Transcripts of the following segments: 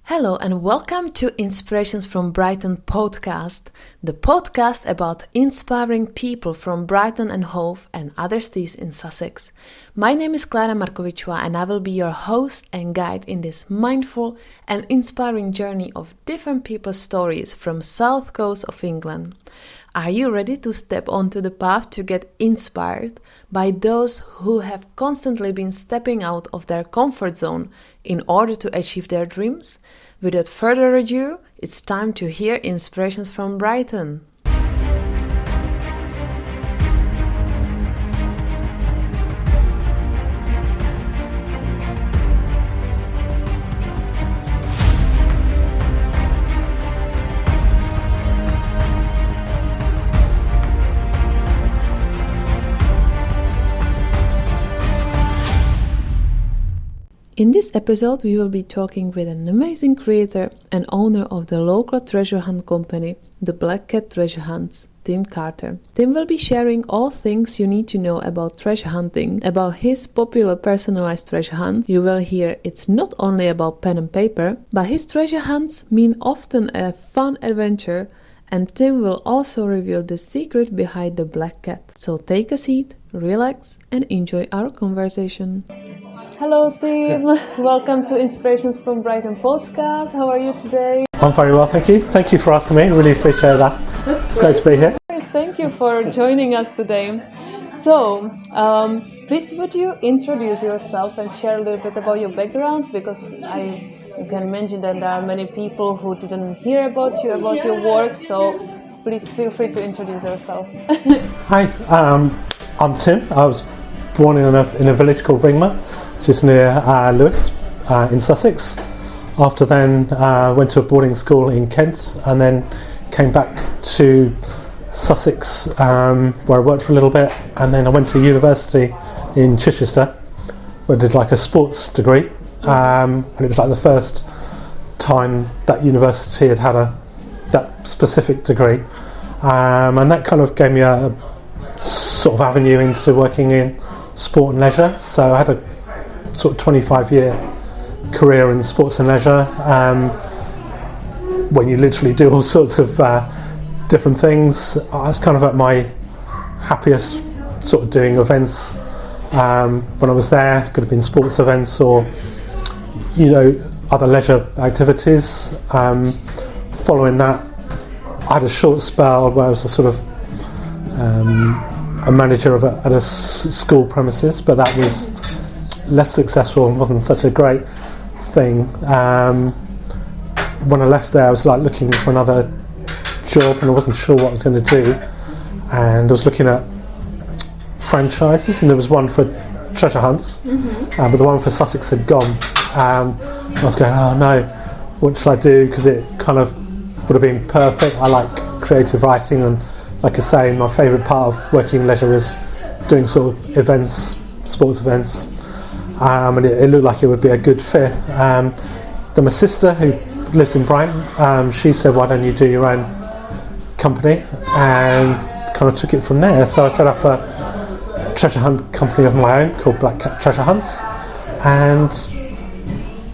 Hello and welcome to Inspirations from Brighton podcast, the podcast about inspiring people from Brighton and Hove and other cities in Sussex. My name is Klara and I will be your host and guide in this mindful and inspiring journey of different people's stories from south coast of England. Are you ready to step onto the path to get inspired by those who have constantly been stepping out of their comfort zone in order to achieve their dreams? Without further ado, it's time to hear Inspirations from Brighton. In this episode, we will be talking with an amazing creator and owner of the local treasure hunt company, the Black Cat Treasure Hunts, Tim Carter. Tim will be sharing all things you need to know about treasure hunting, about his popular personalized treasure hunts. You will hear it's not only about pen and paper, but his treasure hunts mean often a fun adventure, and Tim will also reveal the secret behind the Black Cat. So take a seat, relax, and enjoy our conversation. Hello Tim, welcome to Inspirations from Brighton podcast. How are you today? I'm very well, thank you. Thank you for asking me, really appreciate that. That's great to be here. Thank you for joining us today. So, please would you introduce yourself and share a little bit about your background, because you can imagine that there are many people who didn't hear about you, about your work, so please feel free to introduce yourself. Hi, I'm Tim. I was born in a village called Ringmer, which is near Lewes in Sussex. After then went to a boarding school in Kent and then came back to Sussex where I worked for a little bit, and then I went to university in Chichester where I did like a sports degree, and it was like the first time that university had that specific degree, and that kind of gave me a sort of avenue into working in sport and leisure. So I had a sort of 25-year career in sports and leisure, when you literally do all sorts of different things. I was kind of at my happiest sort of doing events when I was there. Could have been sports events or other leisure activities. Following that, I had a short spell where I was a sort of a manager at a school premises, but that was less successful and wasn't such a great thing. When I left there, I was like looking for another job and I wasn't sure what I was going to do, and I was looking at franchises, and there was one for treasure hunts, but the one for Sussex had gone. I was going, oh no, what should I do, because it kind of would have been perfect. I like creative writing, and like I say, my favourite part of working in leisure was doing sort of events, sports events. And it looked like it would be a good fit. Then my sister, who lives in Brighton, she said, why don't you do your own company, and kind of took it from there. So I set up a treasure hunt company of my own called Black Cat Treasure Hunts, and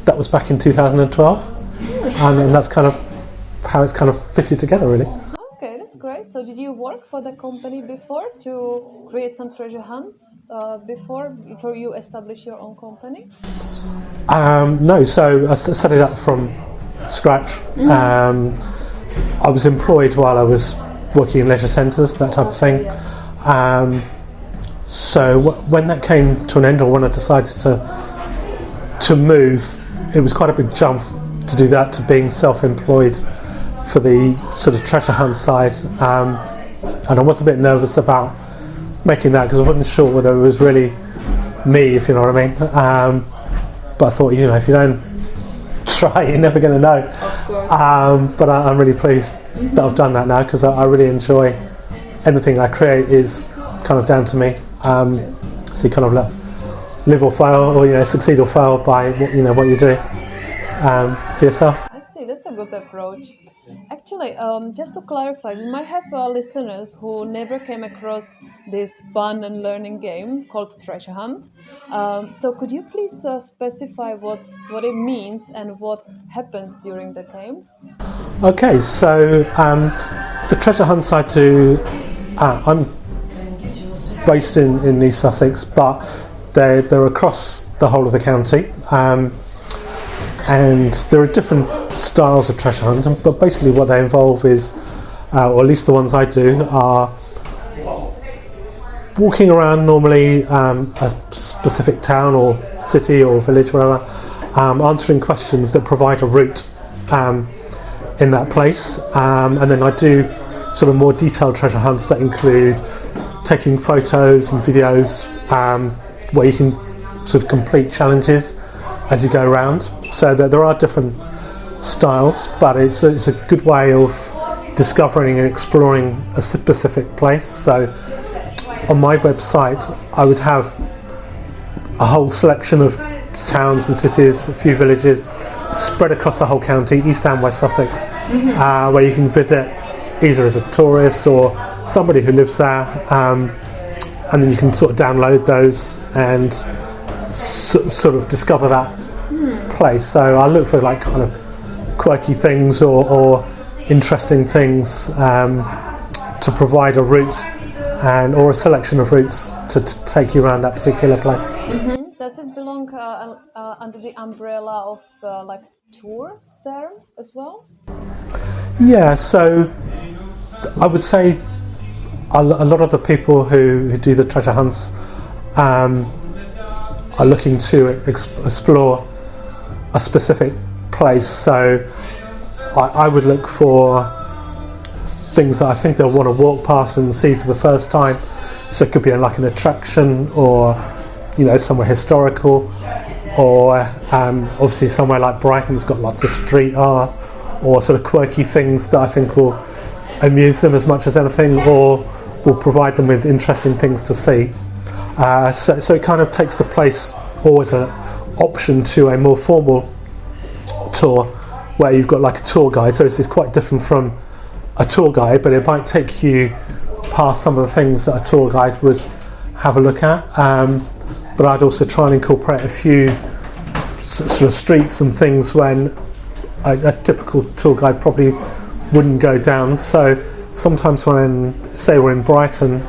that was back in 2012, and that's kind of how it's kind of fitted together, really. Okay, that's great. So did you work for the company before to create some treasure hunts before you establish your own company? No, so I set it up from scratch. I was employed while I was working in leisure centres, that type of thing. So when that came to an end, or when I decided to move, it was quite a big jump to do that, to being self-employed for the sort of treasure hunt side, and I was a bit nervous about making that because I wasn't sure whether it was really me, if you know what I mean. But I thought, if you don't try, you're never going to know. Of course. But I'm really pleased that I've done that now, because I really enjoy anything I create is kind of down to me. So you kind of live or fail, or succeed or fail by what you do for yourself. I see, that's a good approach. Actually, just to clarify, we might have listeners who never came across this fun and learning game called Treasure Hunt. So, could you please specify what it means and what happens during the game? Okay, so the treasure hunts I do, I'm based in East Sussex, but they're across the whole of the county. And there are different styles of treasure hunting, but basically what they involve is, or at least the ones I do, are walking around normally a specific town or city or village, whatever, answering questions that provide a route in that place. And then I do sort of more detailed treasure hunts that include taking photos and videos where you can sort of complete challenges as you go around. So that there are different styles, but it's a good way of discovering and exploring a specific place. So on my website I would have a whole selection of towns and cities, a few villages spread across the whole county, East and West Sussex, where you can visit either as a tourist or somebody who lives there, and then you can sort of download those and sort of discover that place. So I look for like kind of quirky things or interesting things to provide a route or a selection of routes to take you around that particular place. Does it belong under the umbrella of like tours there as well? Yeah, so I would say a lot of the people who do the treasure hunts are looking to explore a specific place. So I would look for things that I think they'll want to walk past and see for the first time. So it could be like an attraction, or somewhere historical, or obviously somewhere like Brighton's got lots of street art or sort of quirky things that I think will amuse them as much as anything, or will provide them with interesting things to see. So it kind of takes the place always an option to a more formal tour where you've got like a tour guide. So it's quite different from a tour guide, but it might take you past some of the things that a tour guide would have a look at. But I'd also try and incorporate a few sort of streets and things when a typical tour guide probably wouldn't go down. So sometimes when, say we're in Brighton,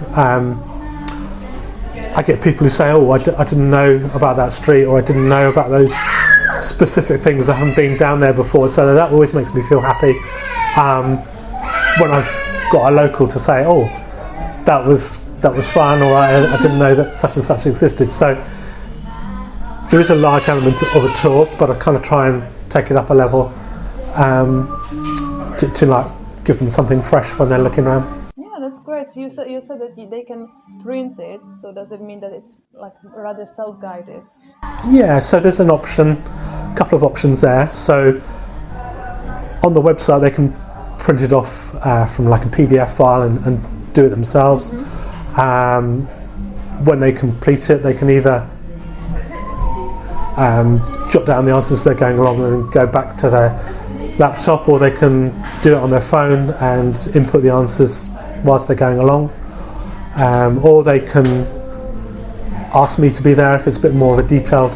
I get people who say, I didn't know about that street, or I didn't know about those specific things. I haven't been down there before. So that always makes me feel happy when I've got a local to say, that was fun, or I didn't know that such and such existed. So there is a large element of a tour, but I kind of try and take it up a level to like give them something fresh when they're looking around. Yeah, that's great. So you said that they can print it. So does it mean that it's like rather self-guided? Yeah, so there's a couple of options there. So on the website they can print it off from like a PDF file and do it themselves. When they complete it, they can either jot down the answers they're going along and go back to their laptop, or they can do it on their phone and input the answers whilst they're going along, or they can ask me to be there if it's a bit more of a detailed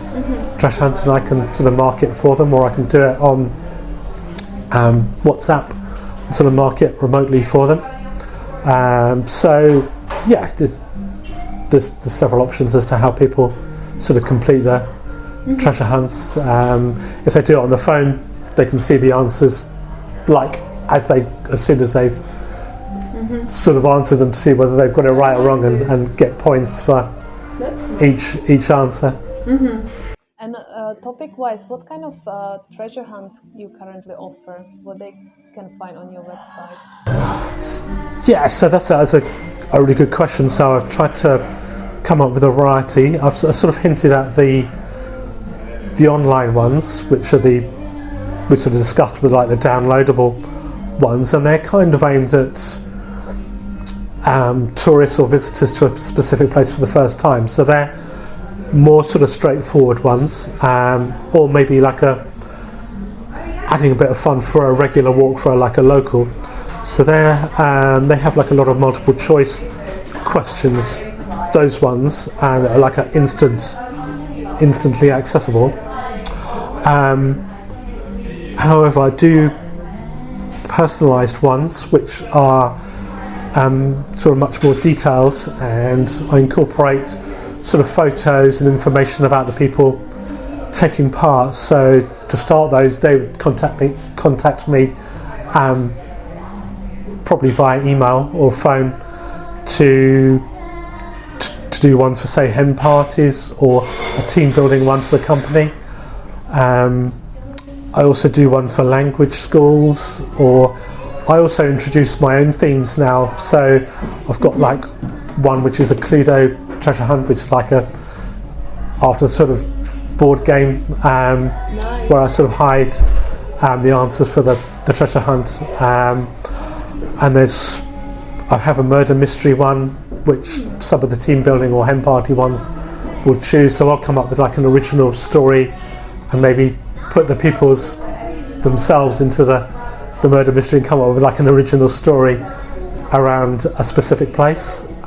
treasure hunt, and I can sort of mark it for them, or I can do it on WhatsApp and sort of mark it remotely for them. So yeah, there's several options as to how people sort of complete their treasure hunts. If they do it on the phone, they can see the answers as soon as they've sort of answered them, to see whether they've got it right or wrong, and get points for each answer. And topic-wise, what kind of treasure hunts you currently offer? What they can find on your website? Yeah, so that's a really good question. So I've tried to come up with a variety. I've sort of hinted at the online ones, which sort of discussed with like the downloadable ones, and they're kind of aimed at tourists or visitors to a specific place for the first time. So they're more sort of straightforward ones, or maybe like adding a bit of fun for a regular walk for like a local. So they have like a lot of multiple choice questions, those ones, and are like a instantly accessible. However, I do personalised ones which are sort of much more detailed, and I incorporate sort of photos and information about the people taking part. So to start those, they would contact me probably via email or phone to do ones for, say, hen parties or a team building one for the company. I also do one for language schools, or I also introduce my own themes now. So I've got like one which is a Cluedo treasure hunt, which is like after sort of board game, Nice. where I sort of hide the answers for the treasure hunt. And I have a murder mystery one, which some of the team building or hen party ones will choose. So I'll come up with like an original story and maybe put the people's themselves into the murder mystery and come up with like an original story around a specific place.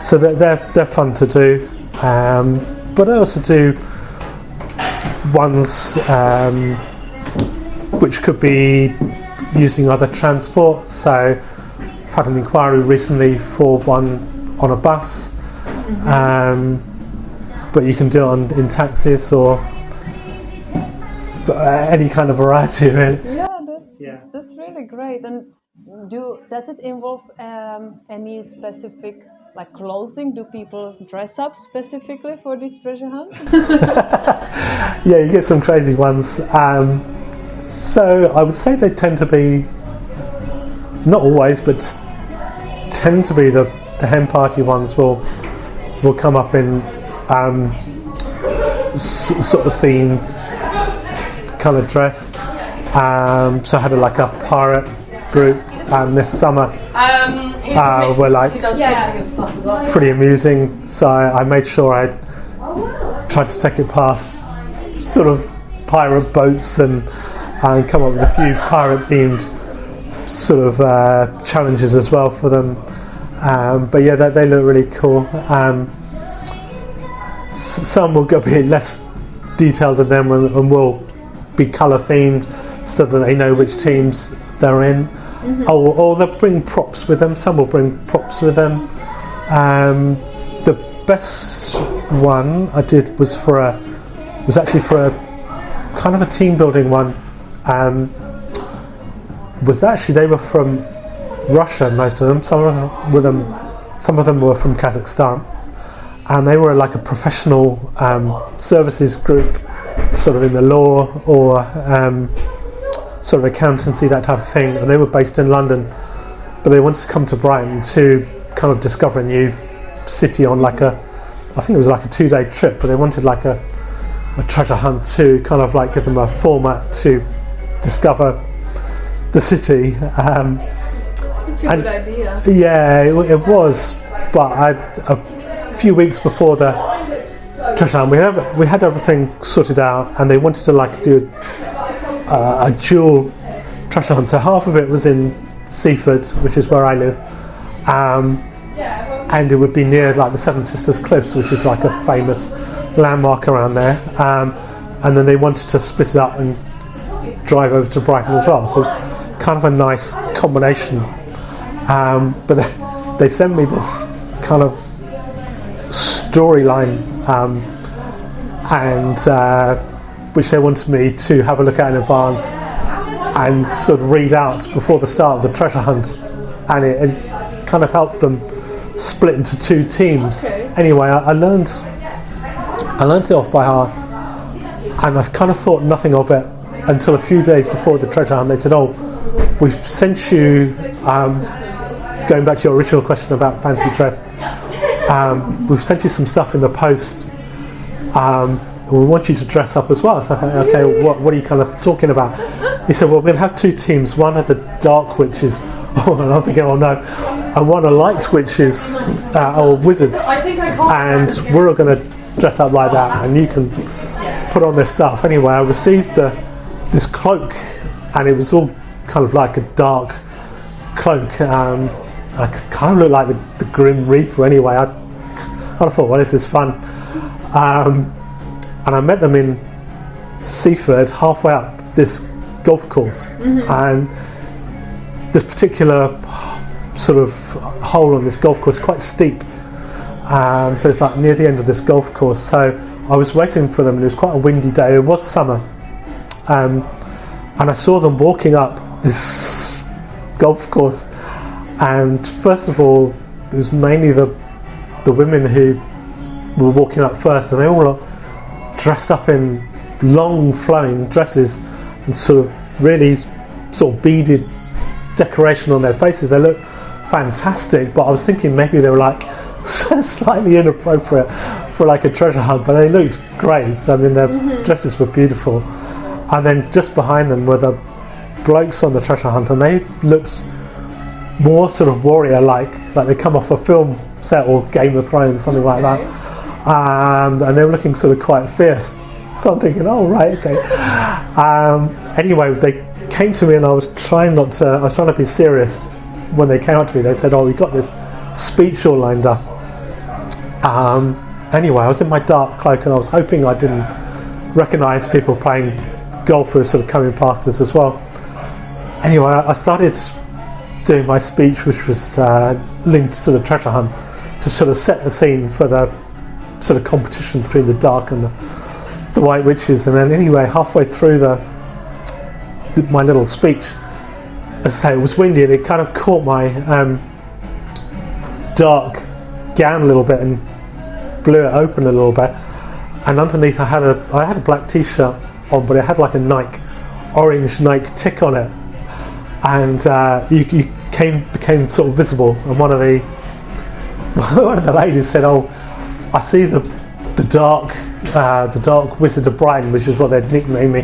So they're fun to do. But I also do ones which could be using other transport. So I've had an inquiry recently for one on a bus, but you can do it in taxis or any kind of variety really. That's really great. And does it involve any specific like clothing? Do people dress up specifically for this treasure hunt? Yeah, you get some crazy ones. So I would say they tend to be, not always, but tend to be the hen party ones will come up in sort of themed kind of dress. So I had like a pirate group this summer. Were like pretty amusing. So I made sure I tried to take it past sort of pirate boats and come up with a few pirate themed sort of challenges as well for them. But yeah, they look really cool. Some will be less detailed than them and will be colour themed so that they know which teams they're in. Or they'll bring props with them. Some will bring props with them. The best one I did was actually for a kind of a team building one. They were from Russia, most of them. Some of them were from Kazakhstan, and they were like a professional services group, sort of in the law or sort of accountancy, that type of thing. And they were based in London, but they wanted to come to Brighton to kind of discover a new city on I think it was like a 2-day trip, but they wanted like a treasure hunt to kind of like give them a format to discover the city. Such a good idea. Yeah, it was. But a few weeks before the treasure hunt, we had everything sorted out, and they wanted to like do a dual treasure hunt. So half of it was in Seaford, which is where I live, and it would be near like the Seven Sisters Cliffs, which is like a famous landmark around there. And then they wanted to split it up and drive over to Brighton as well. So it was kind of a nice combination. But they sent me this kind of storyline, and which they wanted me to have a look at in advance and sort of read out before the start of the treasure hunt, and it kind of helped them split into 2 teams. Okay. Anyway, I learned it off by heart, and I kind of thought nothing of it until a few days before the treasure hunt. They said, "Oh, we've sent you." Going back to your original question about fancy dress, we've sent you some stuff in the post. We want you to dress up as well. So I thought, okay, what are you kind of talking about? He said, well, we're going to have 2 teams. One are the dark witches, and I'm thinking, oh no, and one are light witches or wizards. And we're all going to dress up like that, and you can put on this stuff. Anyway, I received the this cloak, and it was all kind of like a dark cloak. I kind of looked like the Grim Reaper anyway. I thought, well, this is fun. And I met them in Seaford, halfway up this golf course. And this particular sort of hole on this golf course is quite steep. So it's like near the end of this golf course. So I was waiting for them, and it was quite a windy day. It was summer. And I saw them walking up this golf course. And first of all, it was mainly the women who were walking up first, and they all dressed up in long flowing dresses and sort of really sort of beaded decoration on their faces. They looked fantastic, but I was thinking maybe they were like slightly inappropriate for like a treasure hunt, but they looked great. So I mean, their dresses were beautiful. And then just behind them were the blokes on the treasure hunt, and they looked more sort of warrior-like they come off a film set or Game of Thrones, something like that. And they were looking sort of quite fierce. So I'm thinking, oh right, okay. Anyway, they came to me, and I was trying to be serious when they came up to me. They said, oh, we got this speech all lined up. Anyway, I was in my dark cloak, and I was hoping I didn't recognise people playing golf who were sort of coming past us as well. Anyway, I started doing my speech, which was linked to the treasure hunt, to sort of set the scene for the sort of competition between the dark and the white witches. And then anyway, halfway through my little speech, as I say, it was windy, and it kind of caught my dark gown a little bit and blew it open a little bit. And underneath I had a black t-shirt on, but it had like a orange Nike tick on it. And you became sort of visible, and one of the ladies said, "Oh, I see the dark Wizard of Brighton," which is what they'd nicknamed me,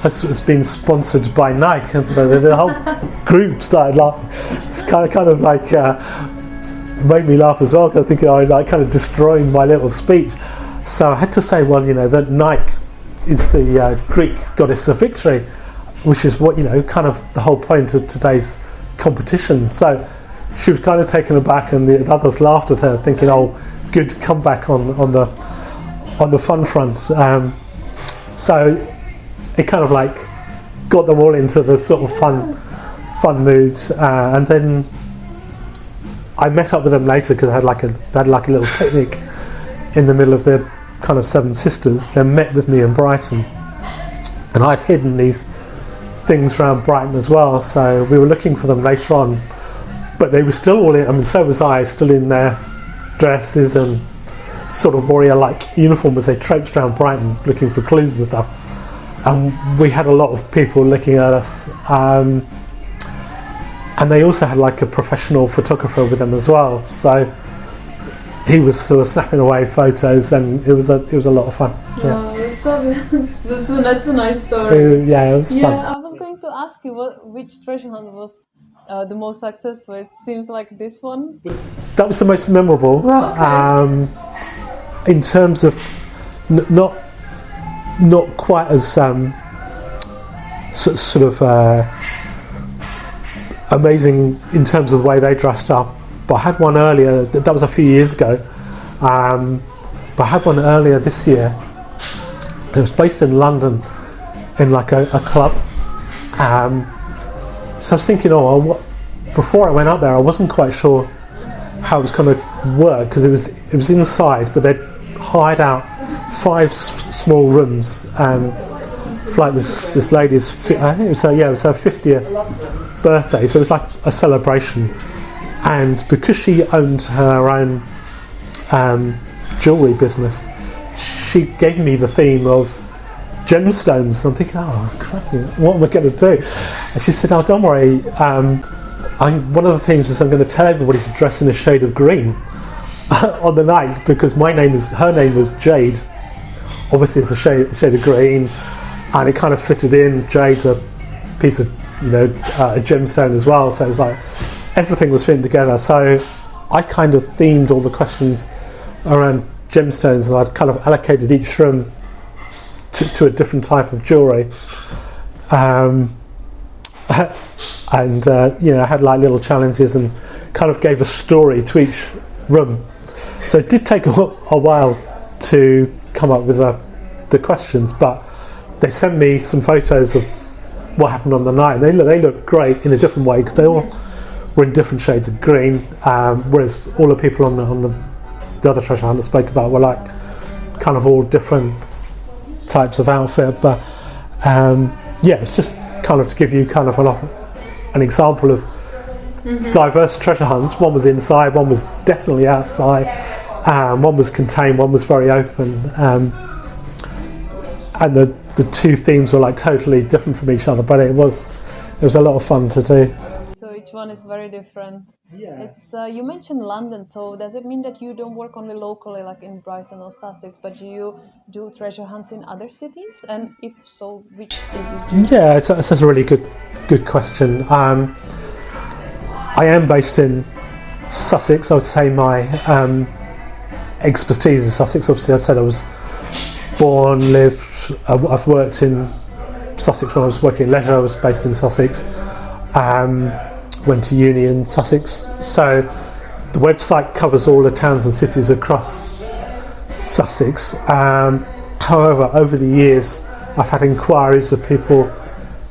has been sponsored by Nike. And the whole group started laughing. It's kind of like made me laugh as well, because I think I was like kind of destroying my little speech. So I had to say, well, that Nike is the Greek goddess of victory, which is what, kind of the whole point of today's competition. So she was kind of taken aback, and the others laughed at her, thinking, oh, good comeback on the fun front. So it kind of like got them all into the sort of fun mood. And then I met up with them later, because I had like a little picnic in the middle of the kind of Seven Sisters. They met with me in Brighton, and I'd hidden these things around Brighton as well, so we were looking for them later on, but they were still all in, so was I, still in their dresses and sort of warrior-like uniform as they traipsed around Brighton looking for clues and stuff. And we had a lot of people looking at us, and they also had like a professional photographer with them as well, so he was sort of snapping away photos, and it was a lot of fun. Yeah. Oh, that's a nice story. Yeah, it was fun. Yeah, I was going to ask you which treasure hunt was the most successful. It seems like this one. That was the most memorable. Okay. In terms of not quite as sort of amazing in terms of the way they dressed up. But I had one earlier. That was a few years ago. But I had one earlier this year. It was based in London, in like a club. So I was thinking, before I went up there, I wasn't quite sure how it was going to work, because it was inside, but they'd hired out 5 small rooms for like this lady's. I think it was her 50th birthday, so it was like a celebration. And because she owned her own jewellery business, she gave me the theme of gemstones. I'm thinking, oh, crikey, what am I going to do? And she said, oh, don't worry. One of the themes is I'm going to tell everybody to dress in a shade of green on the night, because her name was Jade. Obviously, it's a shade of green, and it kind of fitted in. Jade's a piece of, a gemstone as well. So it was like everything was fitting together. So I kind of themed all the questions around gemstones, and I'd kind of allocated each room to a different type of jewellery. And I had like little challenges and kind of gave a story to each room. So it did take a while to come up with the questions, but they sent me some photos of what happened on the night, and they look great in a different way because they all were in different shades of green, whereas all the people on the other treasure hunt I spoke about were like kind of all different types of outfit. But it's just kind of to give you kind of an example of diverse treasure hunts. One was inside, one was definitely outside, one was contained, one was very open, and the two themes were like totally different from each other, but it was a lot of fun to do. So each one is very different. Yeah. It's you mentioned London, so does it mean that you don't work only locally, like in Brighton or Sussex, but you do treasure hunts in other cities? And if so, which cities do you? Yeah, it's a really good question. I am based in Sussex. I would say my expertise is Sussex. Obviously, I said I was born, lived. I've worked in Sussex when I was working in leisure. I was based in Sussex. Went to uni in Sussex. So the website covers all the towns and cities across Sussex. However, over the years, I've had inquiries of people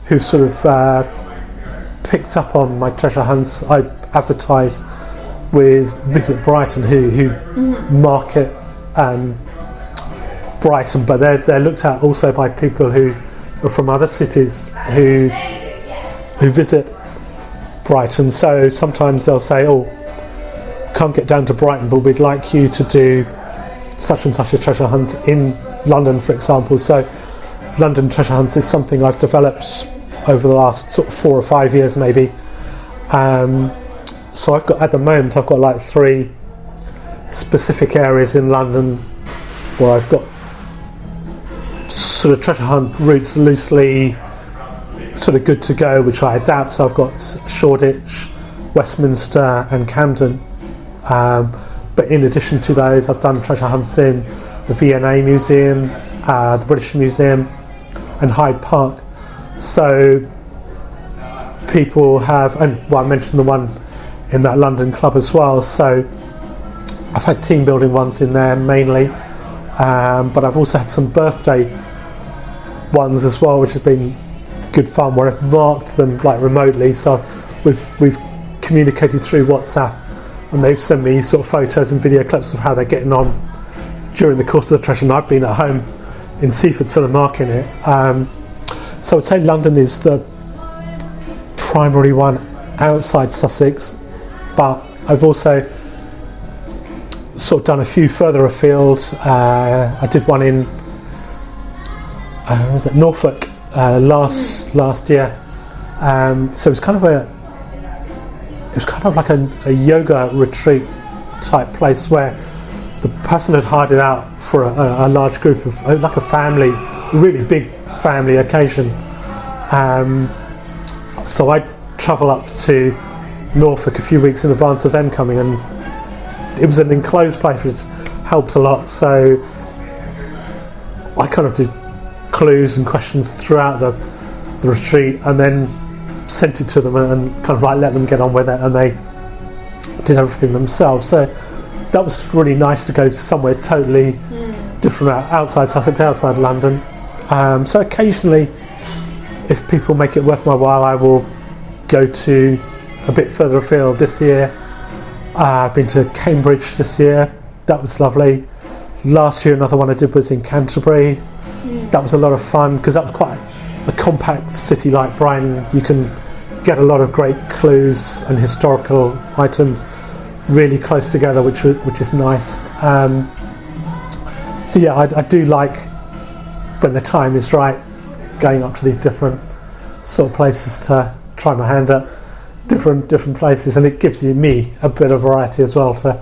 who sort of picked up on my treasure hunts. I advertise with Visit Brighton, who market Brighton, but they're looked at also by people who are from other cities who visit Brighton. So sometimes they'll say, "Oh, can't get down to Brighton, but we'd like you to do such and such a treasure hunt in London," for example. So London treasure hunts is something I've developed over the last sort of 4 or 5 years, maybe. So I've got like 3 specific areas in London where I've got sort of treasure hunt routes loosely sort of good to go, which I adapt. So I've got Shoreditch, Westminster and Camden. But in addition to those, I've done treasure hunts in the V&A Museum, the British Museum and Hyde Park. So people have, and I mentioned the one in that London club as well. So I've had team building ones in there mainly, but I've also had some birthday ones as well, which has been good fun, where I've marked them like remotely. So we've communicated through WhatsApp, and they've sent me sort of photos and video clips of how they're getting on during the course of the treasure. And I've been at home in Seaford sort of marking it. So I'd say London is the primary one outside Sussex, but I've also sort of done a few further afield. I did one in Norfolk last year. So it was kind of like a yoga retreat type place where the person had hired it out for a large group of like a family, really big family occasion. So I travel up to Norfolk a few weeks in advance of them coming, and it was an enclosed place, which helped a lot. So I kind of did clues and questions throughout the retreat, and then sent it to them and kind of like let them get on with it, and they did everything themselves. So that was really nice to go to somewhere totally different, outside Sussex, outside London. So occasionally, if people make it worth my while, I will go to a bit further afield. This year I've been to Cambridge this year. That was lovely. Last year another one I did was in Canterbury. That was a lot of fun because that was quite a compact city like Brighton. You can get a lot of great clues and historical items really close together, which is nice. So yeah, I do like, when the time is right, going up to these different sort of places to try my hand at different places, and it gives me a bit of variety as well to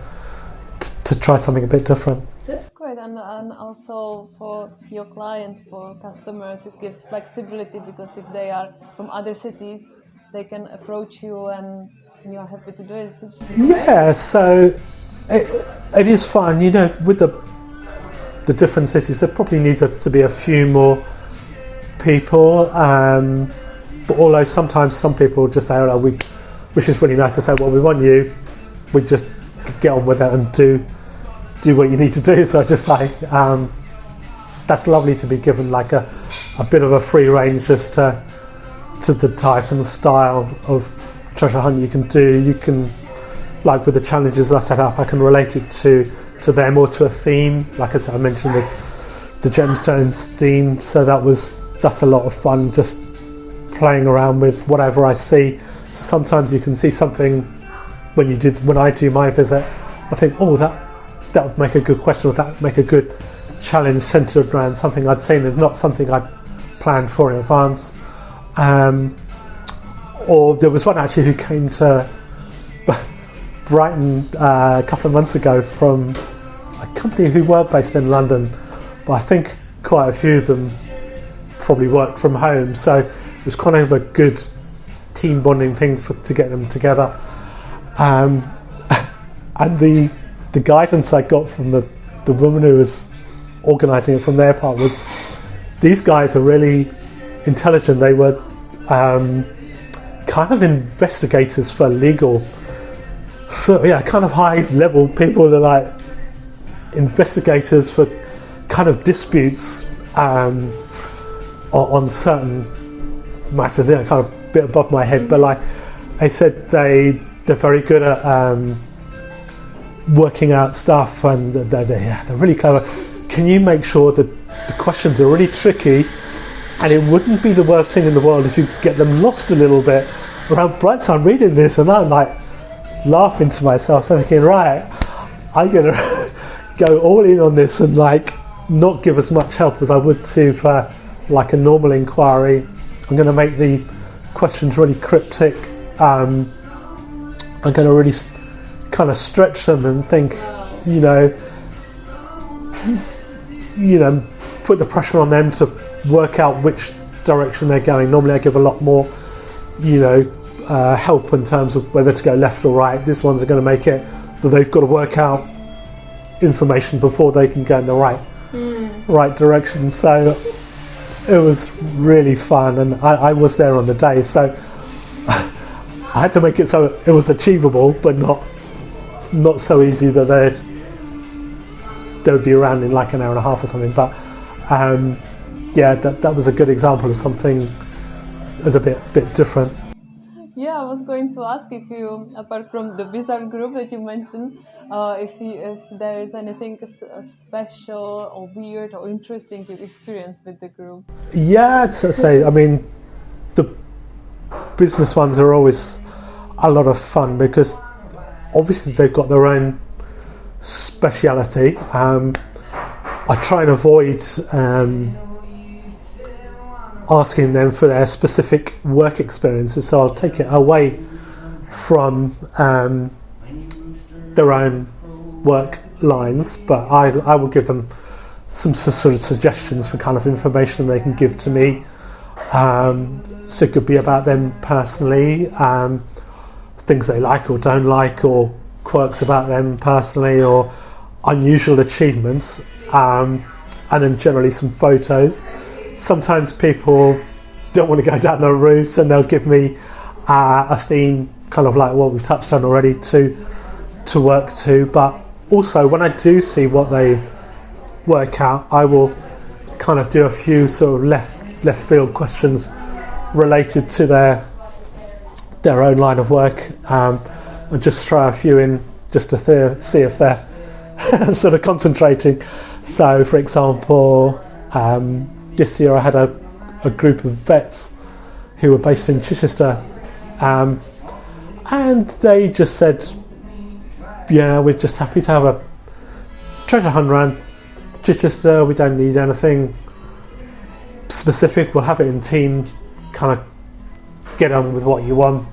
try something a bit different. That's great, and also for your clients, for customers, it gives flexibility, because if they are from other cities, they can approach you and you are happy to do it. Yeah, so it is fun, with the different cities. There probably needs to be a few more people, but although sometimes some people just say, oh, which is really nice to say, well, we want you, we just get on with it and do what you need to do. So I just say, that's lovely to be given like a bit of a free range as to the type and the style of treasure hunt you can do. You can, like with the challenges I set up, I can relate it to them or to a theme. Like I said, I mentioned the gemstones theme, so that's a lot of fun, just playing around with whatever I see. Sometimes you can see something when I do my visit, I think, oh, that would make a good question, or that would make a good challenge centered around something I'd seen and not something I'd planned for in advance. Or there was one actually who came to Brighton a couple of months ago from a company who were based in London, but I think quite a few of them probably worked from home, so it was kind of a good team bonding thing to get them together. And the guidance I got from the woman who was organising it from their part was, these guys are really intelligent. They were kind of investigators for legal, so yeah, kind of high level people are like investigators for kind of disputes on certain matters, kind of a bit above my head, but like they said, they're very good at working out stuff, and they're really clever. Can you make sure that the questions are really tricky, and it wouldn't be the worst thing in the world if you get them lost a little bit around Brighton? So I'm reading this and I'm like laughing to myself, thinking, right, I'm gonna go all in on this and like not give as much help as I would to for like a normal inquiry. I'm going to make the questions really cryptic. I'm going to really kind of stretch them and think, put the pressure on them to work out which direction they're going. Normally I give a lot more, help in terms of whether to go left or right. This one's going to make it that they've got to work out information before they can go in the right direction. So it was really fun, and I was there on the day, so I had to make it so it was achievable, but not so easy that they would be around in like an hour and a half or something. But that was a good example of something that's a bit different. Yeah, I was going to ask if you, apart from the bizarre group that you mentioned, if there is anything special or weird or interesting you experienced with the group. Yeah, I'd say, I mean, the business ones are always a lot of fun because obviously they've got their own speciality. I try and avoid asking them for their specific work experiences, so I'll take it away from their own work lines, but I will give them some sort of suggestions for kind of information they can give to me. So it could be about them personally, things they like or don't like, or quirks about them personally, or unusual achievements, and then generally some photos. Sometimes people don't want to go down the route and they'll give me a theme, kind of like what we've touched on already, to work to. But also when I do see what they work out, I will kind of do a few sort of left field questions related to their own line of work, and just throw a few in just to see if they're sort of concentrating. So for example, this year I had a group of vets who were based in Chichester, and they just said, yeah, we're just happy to have a treasure hunt around Chichester, we don't need anything specific, we'll have it in teams, kind of get on with what you want.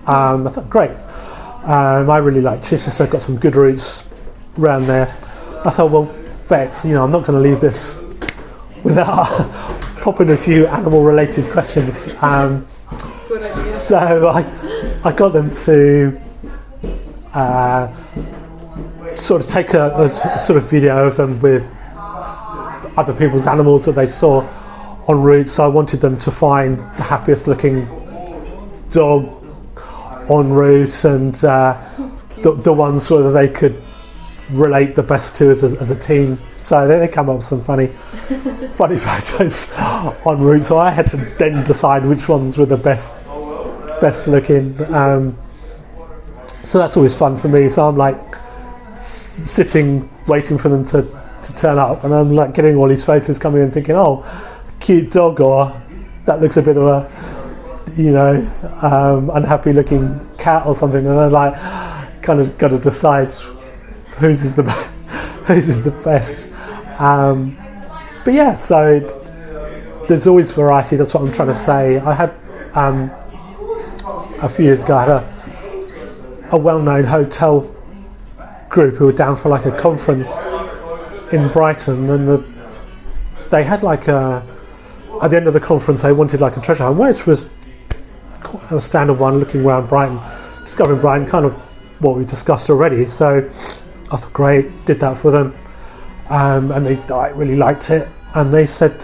I thought, great. I really like Chichester, got some good routes around there. I thought, well, vets, I'm not going to leave this without popping a few animal related questions. Good idea. So I got them to sort of take a sort of video of them with other people's animals that they saw en route, so I wanted them to find the happiest looking dog en route, and the ones where they could relate the best to as a team. So they come up with some funny photos en route. So I had to then decide which ones were the best looking. So that's always fun for me. So I'm like sitting waiting for them to turn up, and I'm like getting all these photos coming in, thinking, oh, cute dog, or that looks a bit of a, you know, unhappy looking cat or something, and I'm like kind of got to decide whose is the best. But yeah, so there's always variety. That's what I'm trying to say. I had a few years ago, I had a well-known hotel group who were down for like a conference in Brighton, and they had like at the end of the conference they wanted like a treasure hunt, which was quite a standard one, looking around Brighton, discovering Brighton, kind of what we discussed already. So I thought, great, did that for them, and I really liked it, and they said,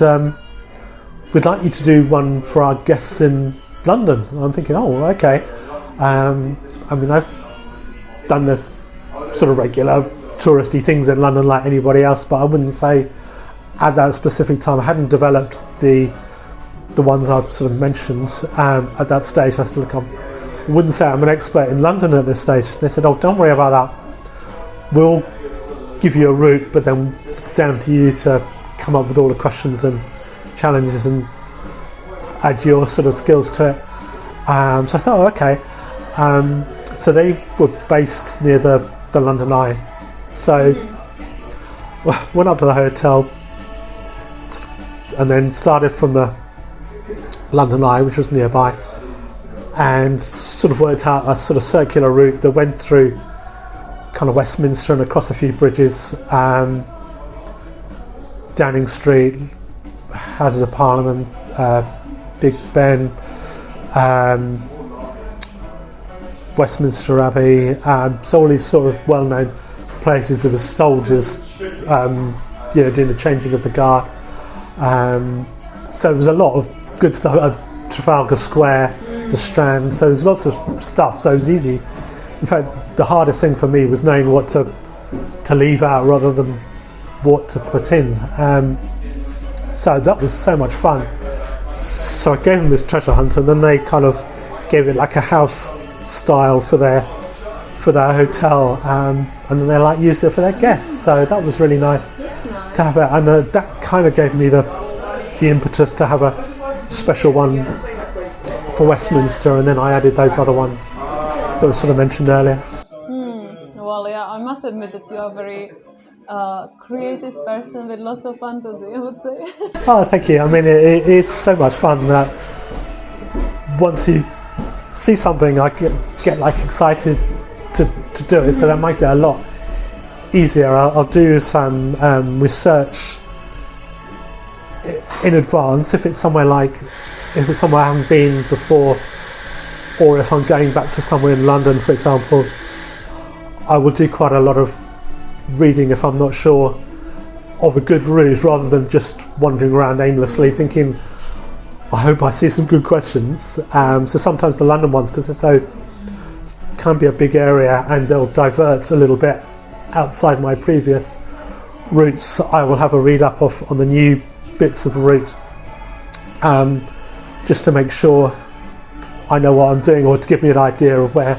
we'd like you to do one for our guests in London. And I'm thinking, oh, okay. I mean, I've done this sort of regular touristy things in London like anybody else, but I wouldn't say at that specific time I hadn't developed the ones I've sort of mentioned at that stage. I said, look, I wouldn't say I'm an expert in London at this stage. They said, oh, don't worry about that. We'll give you a route, but then it's down to you to come up with all the questions and challenges and add your sort of skills to it. So I thought, oh, okay. So they were based near the London Eye. So went up to the hotel and then started from the London Eye, which was nearby, and sort of worked out a sort of circular route that went through kind of Westminster and across a few bridges, Downing Street, Houses of Parliament, Big Ben, Westminster Abbey, so all these sort of well-known places. There were soldiers, doing the changing of the guard. So there was a lot of good stuff at Trafalgar Square, the Strand. So there's lots of stuff. So it was easy. In fact, the hardest thing for me was knowing what to leave out rather than what to put in. So that was so much fun. So I gave them this treasure hunt, and then they kind of gave it like a house style for their hotel, and then they like used it for their guests. So that was really nice, to have it, and that kind of gave me the impetus to have a special one for Westminster, and then I added those other ones that were sort of mentioned earlier. Well, yeah, I must admit that you are a very creative person with lots of fantasy, I would say. Oh, thank you. I mean, it is so much fun that once you see something, I get like excited to do it. So that makes it a lot easier. I'll do some research in advance if it's somewhere I haven't been before, or if I'm going back to somewhere in London, for example. I will do quite a lot of reading if I'm not sure of a good route, rather than just wandering around aimlessly thinking, I hope I see some good questions. So sometimes the London ones, because can be a big area and they'll divert a little bit outside my previous routes, I will have a read up on the new bits of the route, just to make sure I know what I'm doing, or to give me an idea of where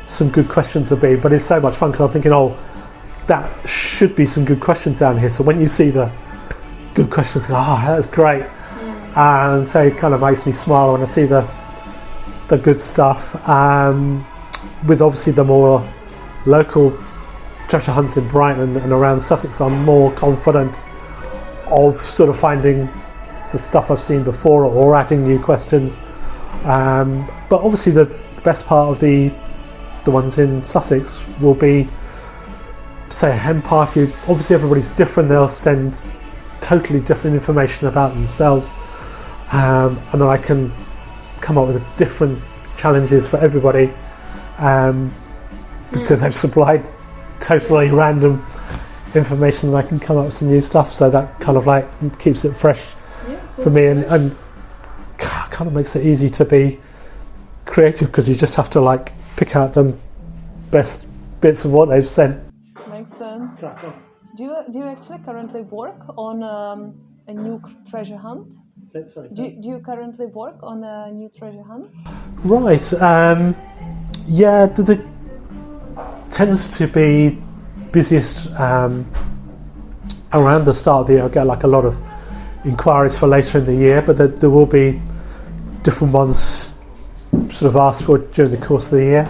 some good questions will be. But it's so much fun because I'm thinking, oh, that should be some good questions down here. So when you see the good questions, that's great. So it kind of makes me smile when I see the good stuff. With obviously the more local treasure hunts in Brighton and around Sussex, I'm more confident of sort of finding the stuff I've seen before, or adding new questions. But obviously the best part of the ones in Sussex will be, say, a hen party. Obviously everybody's different. They'll send totally different information about themselves, and then I can come up with different challenges for everybody, because they've supplied totally random information, and I can come up with some new stuff. So that kind of like keeps it fresh. Yes, for me, and kind of makes it easy to be creative because you just have to like pick out the best bits of what they've sent. Makes sense. Do you actually currently work on a new treasure hunt? Sorry, Do you currently work on a new treasure hunt? Right. Yeah, the tends to be busiest around the start of the year. I get like a lot of inquiries for later in the year, but there will be different ones sort of asked for during the course of the year.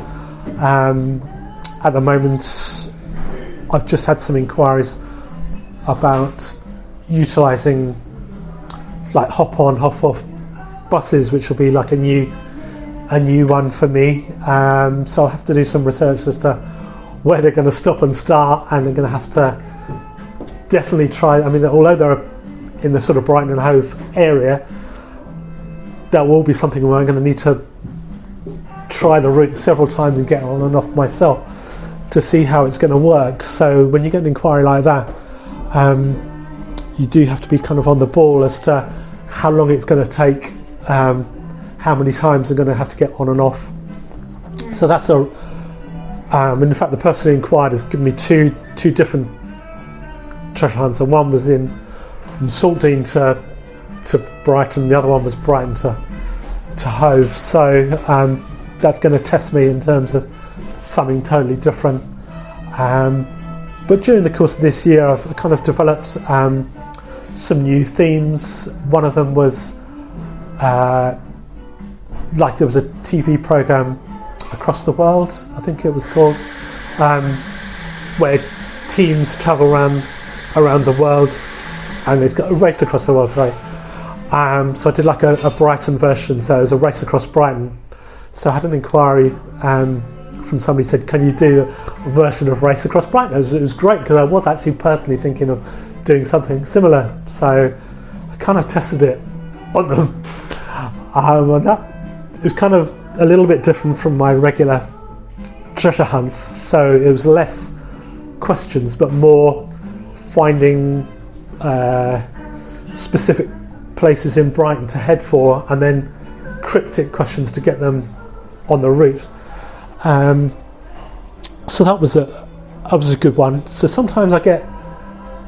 At the moment, I've just had some inquiries about utilising like hop on, hop off buses, which will be like a new one for me. So I'll have to do some research as to where they're going to stop and start, and they're going to have to definitely try. I mean, although they're in the sort of Brighton and Hove area, that will be something where I'm going to need to try the route several times and get on and off myself to see how it's going to work. So when you get an inquiry like that, you do have to be kind of on the ball as to how long it's going to take, how many times they're going to have to get on and off. So that's in fact, the person who inquired has given me two different treasure hunts, and one was from Saltdean to Brighton, the other one was Brighton to Hove. So that's going to test me in terms of something totally different. But during the course of this year, I've kind of developed some new themes. One of them was like there was a TV program across the world, I think it was called, where teams travel around the world, and it's got a race across the world, sorry. So I did like a Brighton version, so it was a race across Brighton. So I had an inquiry from somebody who said, can you do a version of Race Across Brighton? It was great because I was actually personally thinking of doing something similar. So I kind of tested it on them. And that was kind of a little bit different from my regular treasure hunts. So it was less questions, but more finding specific places in Brighton to head for, and then cryptic questions to get them on the route. So that was a good one. So sometimes I get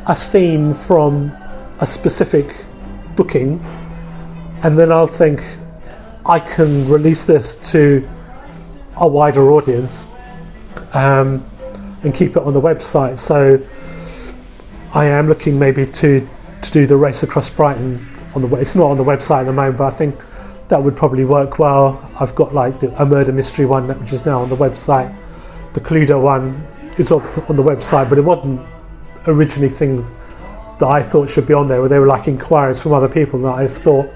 a theme from a specific booking, and then I'll think I can release this to a wider audience and keep it on the website. So I am looking maybe to do the Race Across Brighton on the it's not on the website at the moment, but I think that would probably work well. I've got like a murder mystery one which is now on the website. The Cluedo one is on the website, but it wasn't originally things that I thought should be on there, where they were like inquiries from other people that I thought,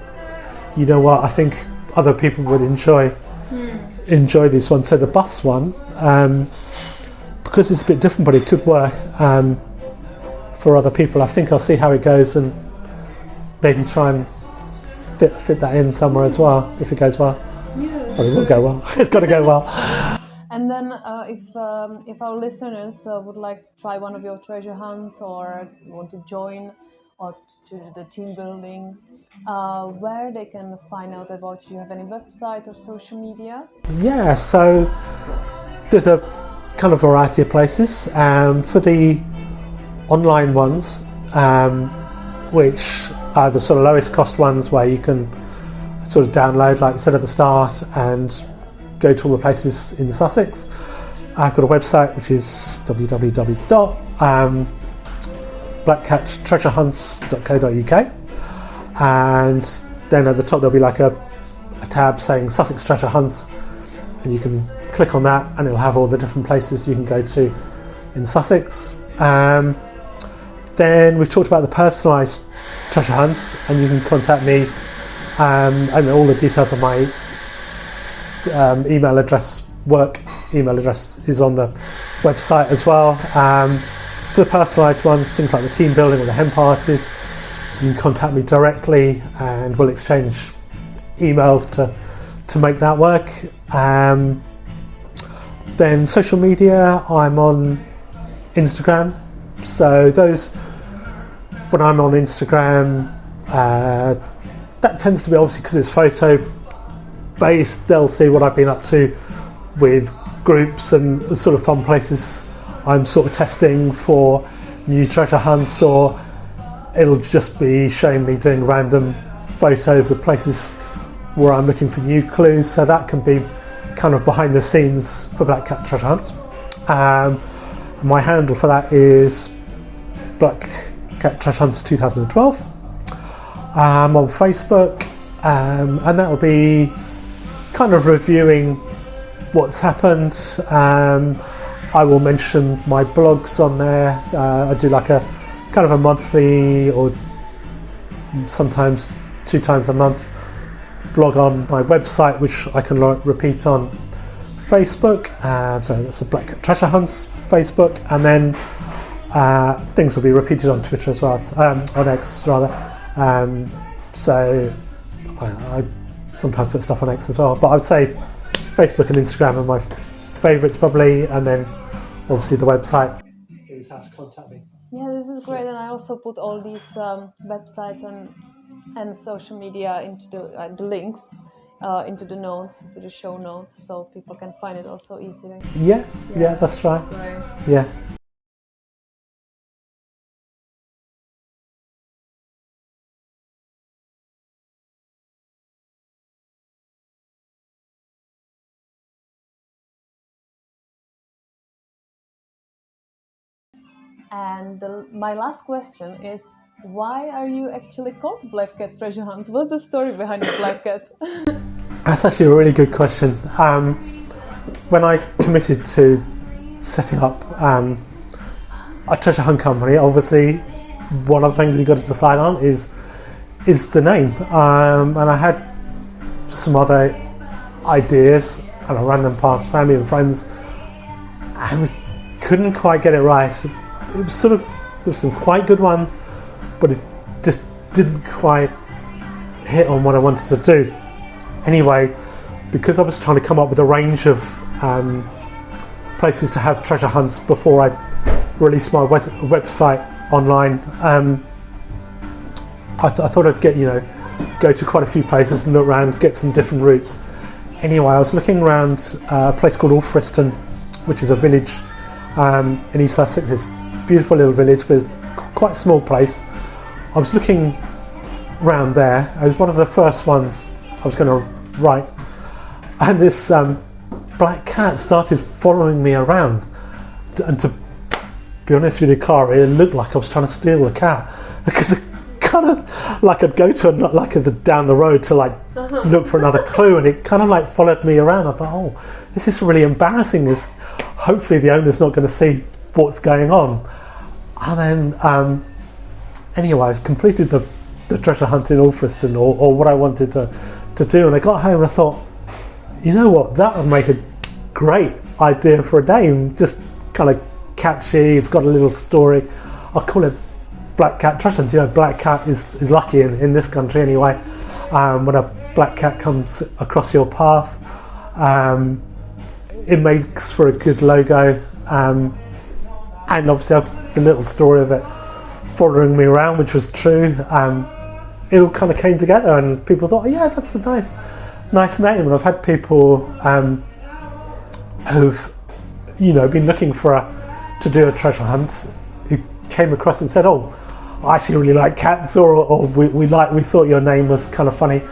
you know what, I think other people would enjoy this one. So the bus one, because it's a bit different, but it could work for other people. I think I'll see how it goes and maybe try and fit that in somewhere as well, if it goes well. Yeah. Well, it will go well. It's got to go well. And then if our listeners would like to try one of your treasure hunts, or want to join or to the team building, where they can find out about you? Do you have any website or social media? Yeah, so there's a kind of variety of places. For the online ones, which are the sort of lowest cost ones, where you can sort of download, like I said at the start, and go to all the places in Sussex. I've got a website which is www.blackcattreasurehunts.co.uk, and then at the top there'll be like a tab saying Sussex Treasure Hunts, and you can click on that and it'll have all the different places you can go to in Sussex. Then we've talked about the personalised treasure hunts, and you can contact me, and all the details of my email address, work email address, is on the website as well. For the personalised ones, things like the team building or the hen parties, you can contact me directly and we'll exchange emails to make that work. Then social media, I'm on Instagram. So when I'm on Instagram, that tends to be obviously because it's photo based. They'll see what I've been up to with groups and sort of fun places I'm sort of testing for new treasure hunts, or it'll just be showing me doing random photos of places where I'm looking for new clues. So that can be kind of behind the scenes for Black Cat Treasure Hunts. My handle for that is Black Cat Treasure Hunts 2012. I'm on Facebook, and that will be kind of reviewing what's happened. I will mention my blogs on there. I do like a kind of a monthly, or sometimes 2 times a month, blog on my website, which I can repeat on Facebook. So that's a Black Cat Treasure Hunts Facebook, and then things will be repeated on Twitter as well, on X rather. So I sometimes put stuff on X as well, but I would say Facebook and Instagram are my favourites probably, and then obviously the website is how to contact me. Yeah, this is great, and I also put all these websites and social media into the links into the notes, to the show notes, so people can find it also easily. Yeah, that's right. That's great. Yeah. And my last question is, why are you actually called Black Cat Treasure Hunts? What's the story behind the Black Cat? That's actually a really good question. When I committed to setting up a treasure hunt company, obviously one of the things you've got to decide on is the name. And I had some other ideas, and I ran them past family and friends, and we couldn't quite get it right. It was there was some quite good ones, but it just didn't quite hit on what I wanted to do. Anyway, because I was trying to come up with a range of places to have treasure hunts before I released my website online, I thought I'd go to quite a few places and look around, get some different routes. Anyway, I was looking around a place called Alfriston, which is a village in East Sussex. It's a beautiful little village, but it's quite a small place. I was looking around there. It was one of the first ones I was going to write, and this black cat started following me around. And to be honest with you, Klara, it looked like I was trying to steal the cat, because it kind of like I'd go to down the road to look for another clue, and it kind of followed me around. I thought, oh, this is really embarrassing. Hopefully the owner's not going to see what's going on. And then anyway, I completed the treasure hunt in Alfriston, or what I wanted to do, and I got home and I thought, you know what, that would make a great idea for a name. Just kind of catchy, it's got a little story. I'll call it Black Cat Treasure Hunt. Black cat is lucky in this country anyway. When a black cat comes across your path, it makes for a good logo, and obviously the little story of it following me around, which was true. It all kind of came together, and people thought, oh, yeah, that's a nice name. And I've had people who've been looking to do a treasure hunt, who came across and said, oh, I actually really like cats, or we thought your name was kind of funny,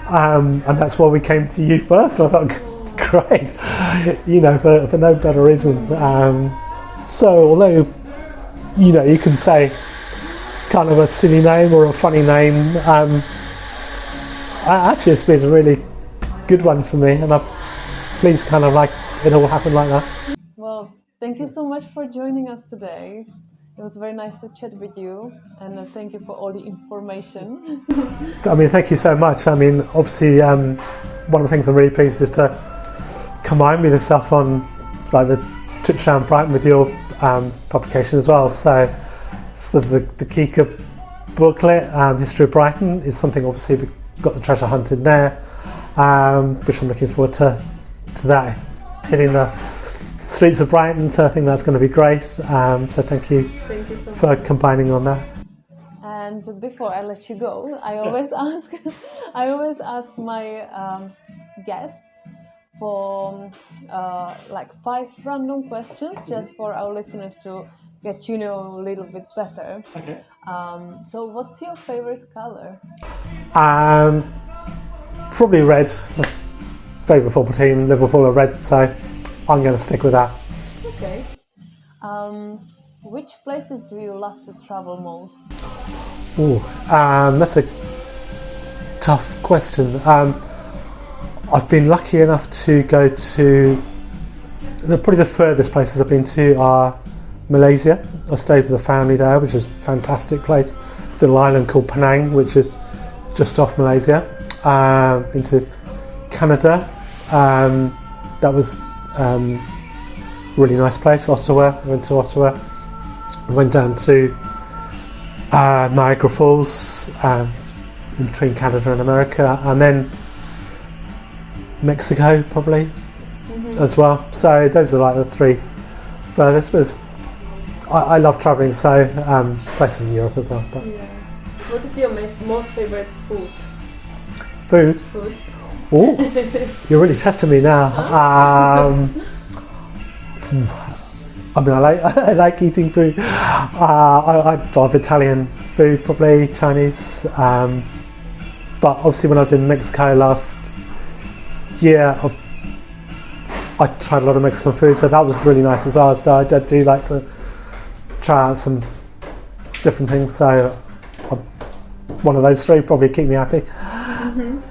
and that's why we came to you first. I thought, great, for no better reason. So although you can say it's kind of a silly name or a funny name, actually it's been a really good one for me, and I'm pleased kind of it all happened like that. Well, thank you so much for joining us today. It was very nice to chat with you, and thank you for all the information. I mean, thank you so much. I mean, obviously, one of the things I'm really pleased is to combine with yourself on the trip around Brighton with your publication as well. So the Kika booklet, History of Brighton, is something obviously we've got the treasure hunt in there, which I'm looking forward to that hitting the streets of Brighton. So I think that's going to be great. So thank you so for much combining on that. And before I let you go, I always ask my guests for like 5 random questions, just for our listeners to get you know a little bit better. Okay. So, what's your favorite color? Probably red. My favourite football team, Liverpool, are red, so I'm going to stick with that. Okay. Which places do you love to travel most? That's a tough question. I've been lucky enough to go to probably the furthest places I've been to are Malaysia. I stayed with a family there, which is a fantastic place. The little island called Penang, which is just off Malaysia. Been to Canada. That was a really nice place. Ottawa. I went to Ottawa. I went down to Niagara Falls, in between Canada and America, and then Mexico probably as well. So those are like the 3 furthest. But I love travelling, so places in Europe as well. But. Yeah. What is your most favorite food? Food? Oh, you're really testing me now. I mean, I like eating food. I love Italian food, probably Chinese. But obviously, when I was in Mexico last year, I tried a lot of Mexican food, so that was really nice as well. So I do like to try out some different things. So one of those 3 probably keep me happy. Mm-hmm.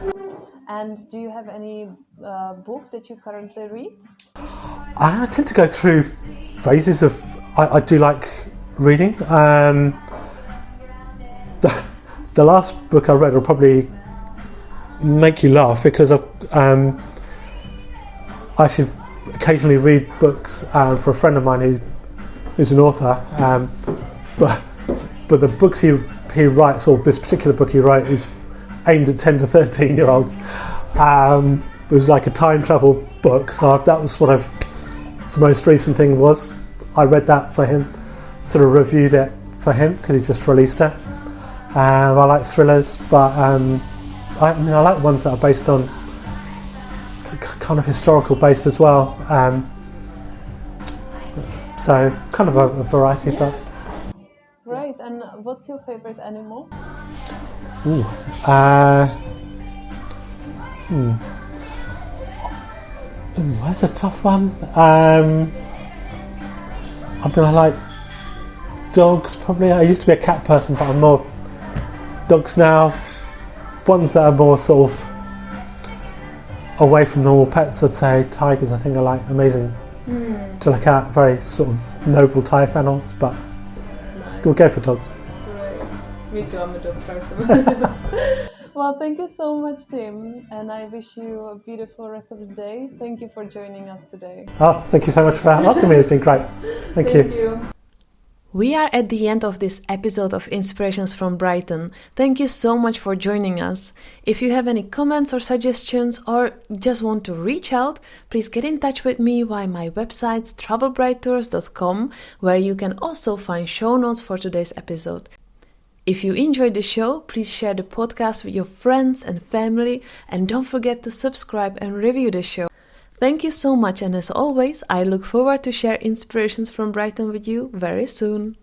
And do you have any book that you currently read? I tend to go through phases of. I do like reading. The last book I read will probably make you laugh, because I actually occasionally read books for a friend of mine who's an author. But the books he writes, or this particular book he wrote, is aimed at 10 to 13 year olds. It was like a time travel book, so that was the most recent thing was. I read that for him, sort of reviewed it for him because he's just released it. I like thrillers, but I like ones that are based on kind of historical based as well. So kind of a variety of that. Right, and what's your favorite animal? That's a tough one. I'm gonna like dogs probably. I used to be a cat person, but I'm more dogs now. Ones that are more sort of away from normal pets, I'd say tigers. I think are like amazing to look at. Very sort of noble type animals, but we'll go for dogs. Right. Me too, I'm a dog person. Well, thank you so much, Tim, and I wish you a beautiful rest of the day. Thank you for joining us today. Oh, thank you so much for asking me. It's been great. Thank you. We are at the end of this episode of Inspirations from Brighton. Thank you so much for joining us. If you have any comments or suggestions, or just want to reach out, please get in touch with me via my website travelbrighttours.com, where you can also find show notes for today's episode. If you enjoyed the show, please share the podcast with your friends and family, and don't forget to subscribe and review the show. Thank you so much, and as always, I look forward to share inspirations from Brighton with you very soon.